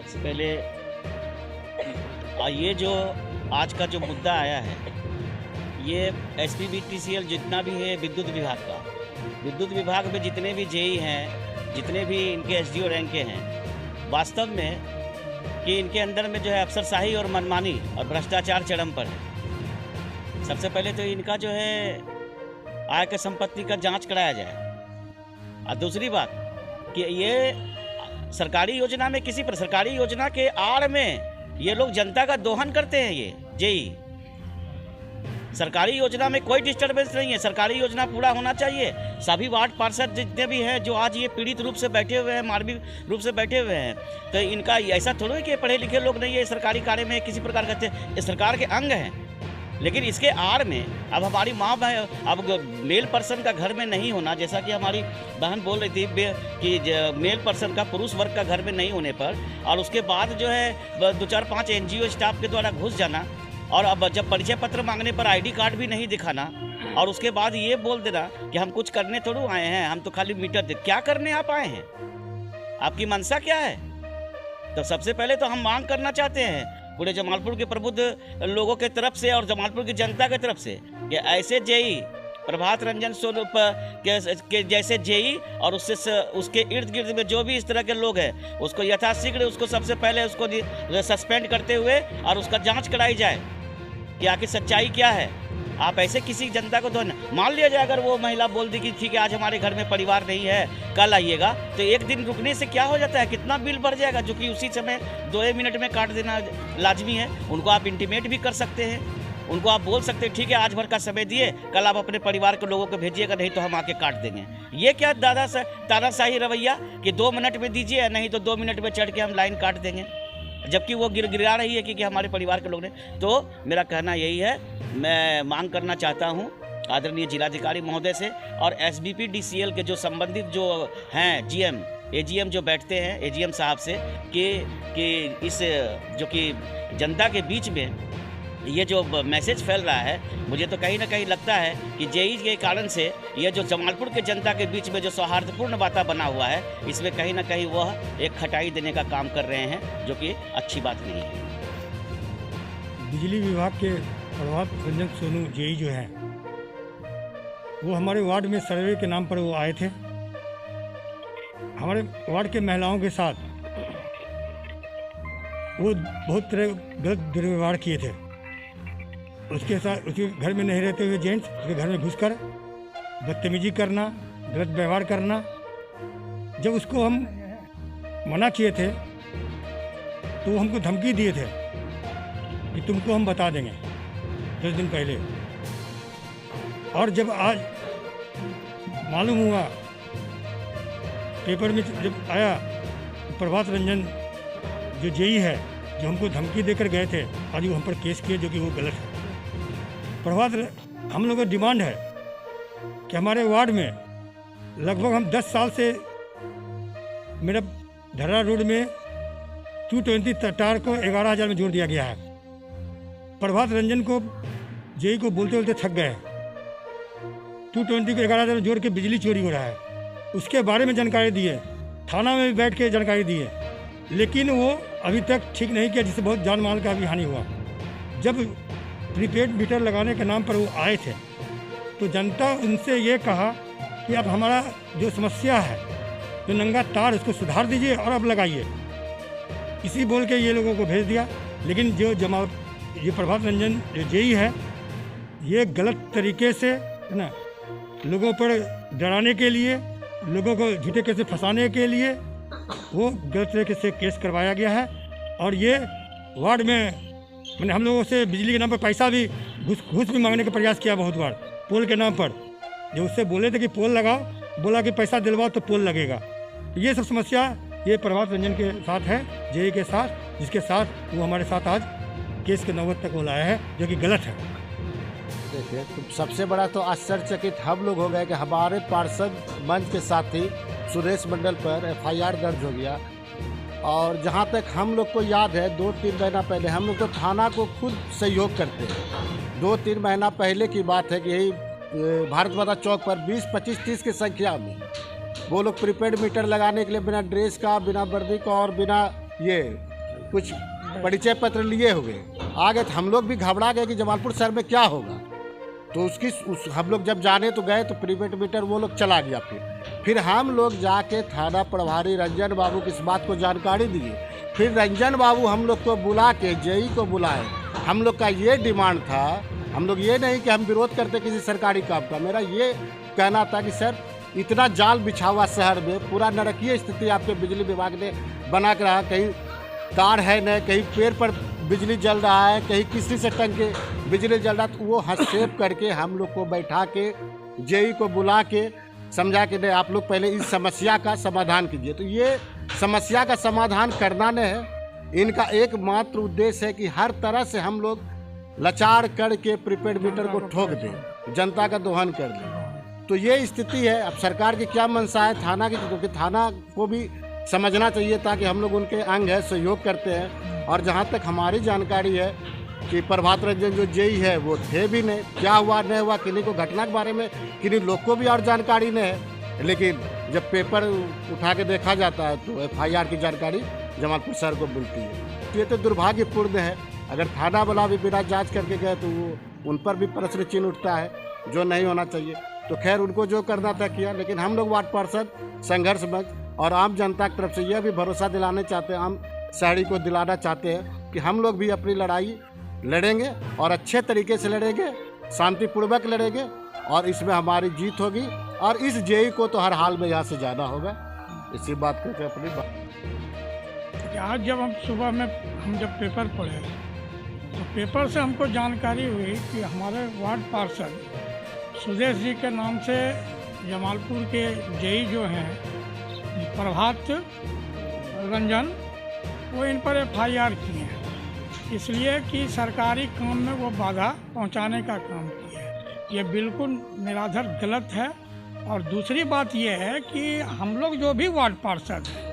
सबसे पहले ये जो आज का जो मुद्दा आया है, ये SPBTCL जितना भी है विद्युत विभाग का, विद्युत विभाग में जितने भी जेई हैं, जितने भी इनके SDO रैंक के हैं, वास्तव में कि इनके अंदर में जो है अफसरशाही और मनमानी और भ्रष्टाचार चरम पर है। सबसे पहले तो इनका जो है आय के संपत्ति का जांच कराया जाए। और दूसरी बात कि ये सरकारी योजना में किसी पर सरकारी योजना के आड़ में ये लोग जनता का दोहन करते हैं। ये जेई सरकारी योजना में कोई डिस्टर्बेंस नहीं है, सरकारी योजना पूरा होना चाहिए। सभी वार्ड पार्षद जितने भी हैं जो आज ये पीड़ित रूप से बैठे हुए हैं, मानवीय रूप से बैठे हुए हैं, तो इनका ऐसा थोड़ा है कि पढ़े लिखे लोग नहीं है, सरकारी कार्य में किसी प्रकार का सरकार के अंग हैं। लेकिन इसके आड़ में अब हमारी माँ बहन, अब मेल पर्सन का घर में नहीं होना, जैसा कि हमारी बहन बोल रही थी कि मेल पर्सन का पुरुष वर्ग का घर में नहीं होने पर, और उसके बाद जो है 2-4-5 NGO स्टाफ के द्वारा घुस जाना, और अब जब परिचय पत्र मांगने पर ID कार्ड भी नहीं दिखाना, और उसके बाद ये बोल देना कि हम कुछ करने थोड़ू आए हैं, हम तो खाली मीटर दे। क्या करने आप आए हैं? आपकी मंशा क्या है? तो सबसे पहले तो हम मांग करना चाहते हैं पूरे जमालपुर के प्रबुद्ध लोगों के तरफ से और जमालपुर की जनता के तरफ से कि ऐसे जेई प्रभात रंजन स्वरूप के जैसे जेई और उसके इर्द गिर्द में जो भी इस तरह के लोग हैं, उसको यथाशीघ्र उसको सबसे पहले उसको सस्पेंड करते हुए और उसका जांच कराई जाए कि आखिर सच्चाई क्या है। आप ऐसे किसी जनता को मान लिया जाए, अगर वो महिला बोल दी कि ठीक है आज हमारे घर में परिवार नहीं है, कल आइएगा, तो एक दिन रुकने से क्या हो जाता है, कितना बिल बढ़ जाएगा, जो कि उसी समय 2 मिनट में काट देना लाजमी है। उनको आप इंटीमेट भी कर सकते हैं, उनको आप बोल सकते हैं ठीक है आज भर का समय दिए, कल आप अपने परिवार के लोगों को भेजिएगा, नहीं तो हम आके काट देंगे। ये क्या तानाशाही रवैया कि 2 मिनट में दीजिए, नहीं तो 2 मिनट में चढ़ के हम लाइन काट देंगे, जबकि वो गिरा रही है कि हमारे परिवार के लोग ने। तो मेरा कहना यही है, मैं मांग करना चाहता हूँ आदरणीय जिलाधिकारी महोदय से और SBPDCL के जो संबंधित जो हैं AGM जो बैठते हैं AGM साहब से कि इस जो कि जनता के बीच में ये जो मैसेज फैल रहा है, मुझे तो कहीं ना कहीं लगता है कि जेई के कारण से ये जो जमालपुर के जनता के बीच में जो सौहार्दपूर्ण वातावरण बना हुआ है, इसमें कहीं ना कहीं वह एक खटाई देने का काम कर रहे हैं, जो कि अच्छी बात नहीं है। बिजली विभाग के प्रभात रंजन सोनू जेई जो हैं, वो हमारे वार्ड में सर्वे के नाम पर वो आए थे। हमारे वार्ड के महिलाओं के साथ वो बहुत तरह गलत दुर्व्यवहार किए थे। उसके साथ उसके घर में नहीं रहते हुए जेंट्स उसके घर में घुसकर बदतमीजी करना, गलत व्यवहार करना। जब उसको हम मना किए थे तो वो हमको धमकी दिए थे कि तुमको हम बता देंगे 10 दिन पहले। और जब आज मालूम हुआ पेपर में जब आया, प्रभात रंजन जो जेई है जो हमको धमकी देकर गए थे, आज वो हम पर केस किए, जो कि वो गलत है। प्रभात हम लोगों का डिमांड है कि हमारे वार्ड में लगभग हम 10 साल से मेरा धर्रा रोड में 220 तार को 11,000 में जोड़ दिया गया है। प्रभात रंजन को जेई को बोलते बोलते थक गए। 220 को 11,000 में जोड़ के बिजली चोरी हो रहा है, उसके बारे में जानकारी दिए, थाना में भी बैठ के जानकारी दिए, लेकिन वो अभी तक ठीक नहीं किया, जिससे बहुत जान माल का भी हानि हुआ। जब प्रीपेड मीटर लगाने के नाम पर वो आए थे तो जनता उनसे ये कहा कि अब हमारा जो समस्या है, जो नंगा तार, उसको सुधार दीजिए और अब लगाइए। इसी बोल के ये लोगों को भेज दिया। लेकिन जो ये प्रभात रंजन जो जेई है, ये गलत तरीके से है ना, लोगों पर डराने के लिए, लोगों को झूठे केस से फंसाने के लिए वो गलत तरीके से केस करवाया गया है। और ये वार्ड में मैंने हम लोगों से बिजली के नाम पर पैसा भी घूस भी मांगने का प्रयास किया बहुत बार, पोल के नाम पर। जो उससे बोले थे कि पोल लगाओ, बोला कि पैसा दिलवाओ तो पोल लगेगा। तो ये सब समस्या ये प्रभात रंजन के साथ है, जेई के साथ, जिसके साथ वो हमारे साथ आज केस के नौबत तक वो लाया है, जो कि गलत है। देखिए, तो सबसे बड़ा तो आश्चर्यचकित हम लोग हो गए कि हमारे पार्षद मंच के साथी सुरेश मंडल पर FIR दर्ज हो गया। और जहाँ तक हम लोग को याद है, 2-3 महीना पहले हम लोग तो थाना को खुद सहयोग करते हैं। 2-3 महीना पहले की बात है कि यही भारत माता चौक पर 20, 25, 30 की संख्या में वो लोग प्रीपेड मीटर लगाने के लिए बिना ड्रेस का, बिना वर्दी का और बिना ये कुछ परिचय पत्र लिए हुए आ गए, तो हम लोग भी घबरा गए कि जमालपुर शहर में क्या होगा। तो हम लोग जब जाने तो गए तो प्रीपेड मीटर वो लोग चला गया। फिर हम लोग जाके थाना प्रभारी रंजन बाबू की इस बात को जानकारी दिए। फिर रंजन बाबू हम लोग को बुला के जेई को बुलाए। हम लोग का ये डिमांड था, हम लोग ये नहीं कि हम विरोध करते किसी सरकारी काम का, मेरा ये कहना था कि सर इतना जाल बिछा हुआ शहर में, पूरा नरकीय स्थिति आपके बिजली विभाग ने बना के रहा। कहीं तार है नहीं, कहीं पेड़ पर बिजली जल रहा है, कहीं किसी से टंग के बिजली जल रहा। तो वो हस्तक्षेप करके हम लोग को बैठा के जेई को बुला के समझा के नहीं, आप लोग पहले इस समस्या का समाधान कीजिए। तो ये समस्या का समाधान करना नहीं है, इनका एकमात्र उद्देश्य है कि हर तरह से हम लोग लाचार करके प्रीपेड मीटर को ठोक दें, जनता का दोहन कर दें। तो ये स्थिति है। अब सरकार की क्या मंशा है थाना की, क्योंकि थाना को भी समझना चाहिए था कि हम लोग उनके अंग है, सहयोग करते हैं। और जहाँ तक हमारी जानकारी है कि प्रभात रंजन जो जेई है वो थे भी नहीं, क्या हुआ नहीं हुआ किन्हीं को घटना के बारे में किन्हीं लोग को भी और जानकारी नहीं है। लेकिन जब पेपर उठा के देखा जाता है तो FIR की जानकारी जमालपुर शहर को मिलती है। तो ये तो दुर्भाग्यपूर्ण है। अगर थाना वाला भी बिना जांच करके गए तो वो उन पर भी प्रश्न चिन्ह उठता है, जो नहीं होना चाहिए। तो खैर उनको जो करना था किया, लेकिन हम लोग वार्ड पार्षद संघर्ष मंच और आम जनता की तरफ से यह भी भरोसा दिलाने चाहते हैं, आम शहरी को दिलाना चाहते हैं कि हम लोग भी अपनी लड़ाई लड़ेंगे और अच्छे तरीके से लड़ेंगे, शांतिपूर्वक लड़ेंगे और इसमें हमारी जीत होगी। और इस जेई को तो हर हाल में यहाँ से जाना होगा। इसी बात करके अपनी बात। आज जब हम सुबह में जब पेपर पढ़े तो पेपर से हमको जानकारी हुई कि हमारे वार्ड पार्षद सुदेश जी के नाम से जमालपुर के जेई जो हैं प्रभात रंजन, वो इन पर FIR किए हैं, इसलिए कि सरकारी काम में वो बाधा पहुंचाने का काम किए हैं। ये बिल्कुल निराधार गलत है। और दूसरी बात ये है कि हम लोग जो भी वार्ड पार्षद हैं,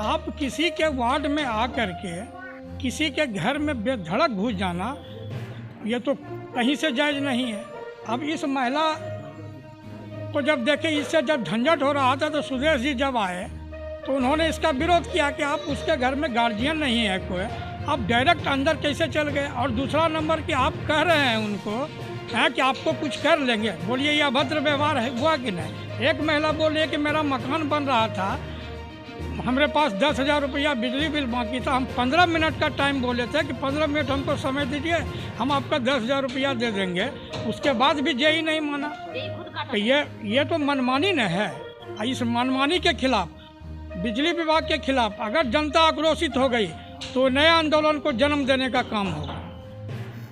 आप किसी के वार्ड में आकर के किसी के घर में बेधड़क घुस जाना, ये तो कहीं से जायज़ नहीं है। अब इस महिला को जब देखे, इससे जब झंझट हो रहा था तो सुदेश जी जब आए तो उन्होंने इसका विरोध किया कि आप उसके घर में गार्जियन नहीं है कोई, आप डायरेक्ट अंदर कैसे चल गए। और दूसरा नंबर कि आप कह रहे हैं उनको है कि आपको कुछ कर लेंगे। बोलिए ये अभद्र व्यवहार है, हुआ कि नहीं। एक महिला बोली कि मेरा मकान बन रहा था, हमारे पास 10,000 रुपया बिजली बिल बाकी था, हम 15 मिनट का टाइम बोले थे कि 15 मिनट हमको समय दीजिए, हम आपका 10,000 रुपया दे देंगे। उसके बाद भी जेई नहीं माना। तो ये तो मनमानी न है। इस मनमानी के खिलाफ, बिजली विभाग के खिलाफ अगर जनता आक्रोशित हो गई तो नए आंदोलन को जन्म देने का काम होगा।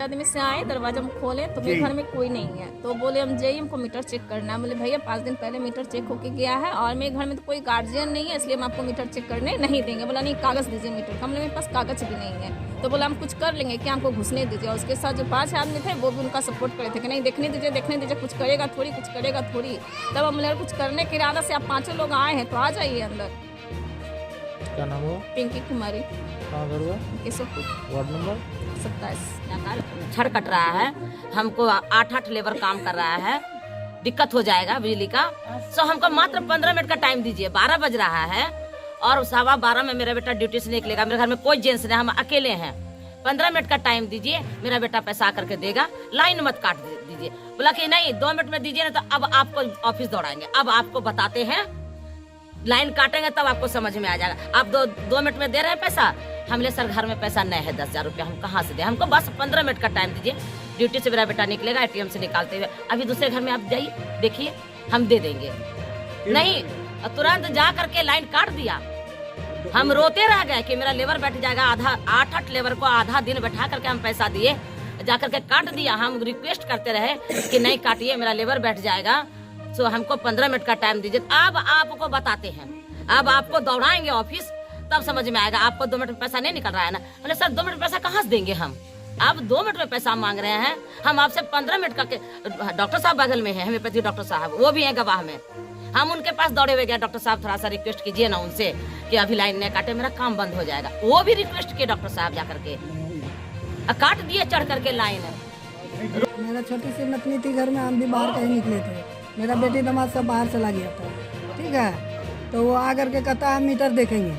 आदमी से आए, दरवाजा में खोले तो मेरे घर में कोई नहीं है। तो बोले हम जेई, हमको मीटर चेक करना है। बोले भैया 5 दिन पहले मीटर चेक होके गया है और मेरे घर में तो कोई गार्जियन नहीं है, इसलिए हम आपको मीटर चेक करने नहीं देंगे। बोला नहीं कागज दीजिए मीटर का। मेरे पास कागज भी नहीं है। तो बोला हम कुछ कर लेंगे, क्या हमको घुसने दीजिए। और उसके साथ जो 5 आदमी थे वो भी उनका सपोर्ट करे थे कि नहीं देखने दीजिए, कुछ करेगा थोड़ी, कुछ करेगा थोड़ी। तब हम लोग कुछ करने के इरादा से आप 5 लोग आए हैं तो आ जाइए अंदर। क्या नाम हुआ? पिंकी कुमारी, कहाँ घर हुआ? Keshavpur, ward number 27। छड़ कट रहा है, हमको 8 लेबर काम कर रहा है, दिक्कत हो जाएगा बिजली का। सो हमको मात्र 15 मिनट का टाइम दीजिए। 12 बज रहा है और 12:15 में मेरा बेटा ड्यूटी से निकलेगा। मेरे घर में कोई जेंट्स नहीं, हम अकेले हैं। 15 मिनट का टाइम दीजिए, मेरा बेटा पैसा आकर के देगा। लाइन मत काट दीजिए। बोला कि नहीं 2 मिनट में दीजिए ना, तो अब आपको ऑफिस दौड़ाएंगे। अब आपको बताते हैं, लाइन काटेंगे तब आपको समझ में आ जाएगा। आप 2 मिनट में दे रहे हैं पैसा, हमले सर घर में पैसा नहीं है 10,000 रुपया, हम कहाँ से दें। हमको बस 15 मिनट का टाइम दीजिए। ड्यूटी से मेरा बेटा निकलेगा ATM से निकालते हुए। अभी दूसरे घर में आप जाइए, देखिए, हम दे देंगे। नहीं, तुरंत जा करके लाइन काट दिया। हम रोते रह गए कि मेरा लेबर बैठ जाएगा। 8 लेबर को आधा दिन बैठा करके हम पैसा दिए, जा करके काट दिया। हम रिक्वेस्ट करते रहे कि नहीं काटिए, मेरा लेबर बैठ जाएगा। सो हमको 15 मिनट का टाइम दीजिए। अब आपको बताते हैं, अब आपको दौड़ाएंगे ऑफिस, तब समझ में आएगा। आपको 2 मिनट में पैसा नहीं निकल रहा है ना। बोले सर 2 मिनट में पैसा कहाँ से देंगे हम? आप 2 मिनट में पैसा मांग रहे हैं, हम आपसे 15 मिनट का। डॉक्टर साहब बगल में है, होम्योपैथी डॉक्टर साहब, वो भी है गवाह में। हम उनके पास दौड़े हुए गए, डॉक्टर साहब थोड़ा सा रिक्वेस्ट कीजिए ना उनसे कि अभी लाइन नहीं काटे, मेरा काम बंद हो जाएगा। वो भी रिक्वेस्ट किए डॉक्टर साहब जा करके, काट दिए चढ़ करके लाइन। मेरा छोटी सी नतनी थी घर में, हम भी बाहर कहीं निकले थे। मेरा बेटी दामाद सब बाहर चला गया था, ठीक है। तो वो आकर के कहता है मीटर देखेंगे।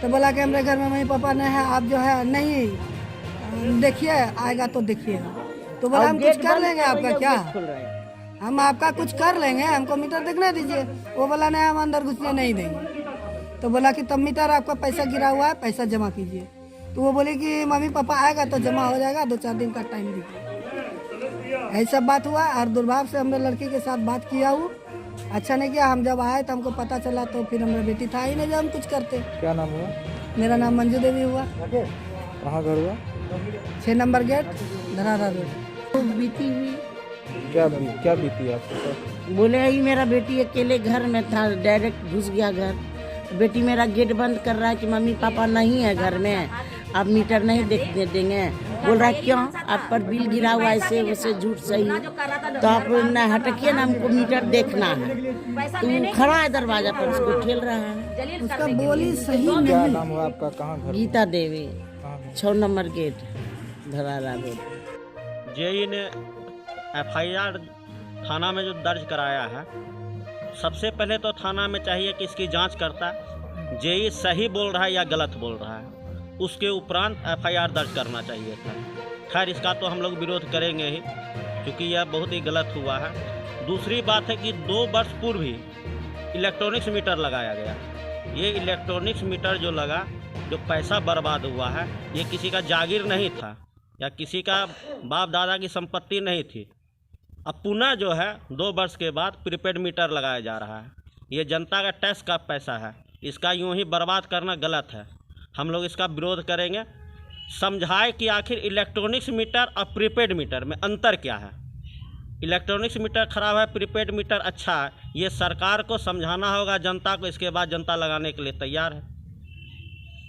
तो बोला कि हमारे घर में मम्मी पापा नहीं है, आप जो है नहीं देखिए, आएगा तो देखिएगा। तो बोला हम कुछ कर लेंगे आपका क्या, हम आपका कुछ कर लेंगे, हमको मीटर देखने दीजिए। वो बोला नहीं, हम अंदर घुसने नहीं देंगे। तो बोला कि तब मीटर आपका पैसा गिरा हुआ है, पैसा जमा कीजिए। तो वो बोले कि मम्मी पापा आएगा तो जमा हो जाएगा, 2-4 दिन का टाइम दीजिए। ऐसा बात हुआ और दुर्भाव से हमने लड़की के साथ बात किया हूँ, अच्छा नहीं किया। हम जब आए तो हमको पता चला तो फिर हमारा बेटी था ही नहीं जो हम कुछ करते। क्या नाम हुआ? मेरा नाम मंजू देवी हुआ। कहाँ घर हुआ? 6 नंबर गेट, धरारा रोड। बीती हुई क्या बीती आपके साथ? बोले ही मेरा बेटी अकेले घर में था, डायरेक्ट घुस गया घर। बेटी मेरा गेट बंद कर रहा है कि मम्मी पापा नहीं है घर में, आप मीटर नहीं देखने देंगे। बोल रहा है क्यों, आप पर बिल गिरा हुआ ऐसे वैसे झूठ सही, तो आप न हटकिए ना, हमको मीटर देखना है। तो खड़ा है दरवाजा पर, उसको ठेल रहा है। उसका बोली सही क्या नहीं। नाम हुआ आपका? कहाँ घर? गीता देवी, कहाँ है? 6 नंबर गेट, धरारा रोड। जेई ने एफआईआर थाना में जो दर्ज कराया है, सबसे पहले तो थाना में चाहिए कि इसकी जांच करता जेई सही बोल रहा है या गलत बोल रहा है, उसके उपरांत एफआईआर दर्ज करना चाहिए था। खैर इसका तो हम लोग विरोध करेंगे ही, क्योंकि यह बहुत ही गलत हुआ है। दूसरी बात है कि 2 वर्ष पूर्व ही इलेक्ट्रॉनिक्स मीटर लगाया गया। ये इलेक्ट्रॉनिक्स मीटर जो लगा, जो पैसा बर्बाद हुआ है, ये किसी का जागीर नहीं था या किसी का बाप दादा की संपत्ति नहीं थी। अब पुनः जो है 2 वर्ष के बाद प्रीपेड मीटर लगाया जा रहा है। ये जनता का टैक्स का पैसा है, इसका यूं ही बर्बाद करना गलत है। हम लोग इसका विरोध करेंगे। समझाए कि आखिर इलेक्ट्रॉनिक्स मीटर और प्रीपेड मीटर में अंतर क्या है। इलेक्ट्रॉनिक्स मीटर खराब है, प्रीपेड मीटर अच्छा है, ये सरकार को समझाना होगा जनता को। इसके बाद जनता लगाने के लिए तैयार है।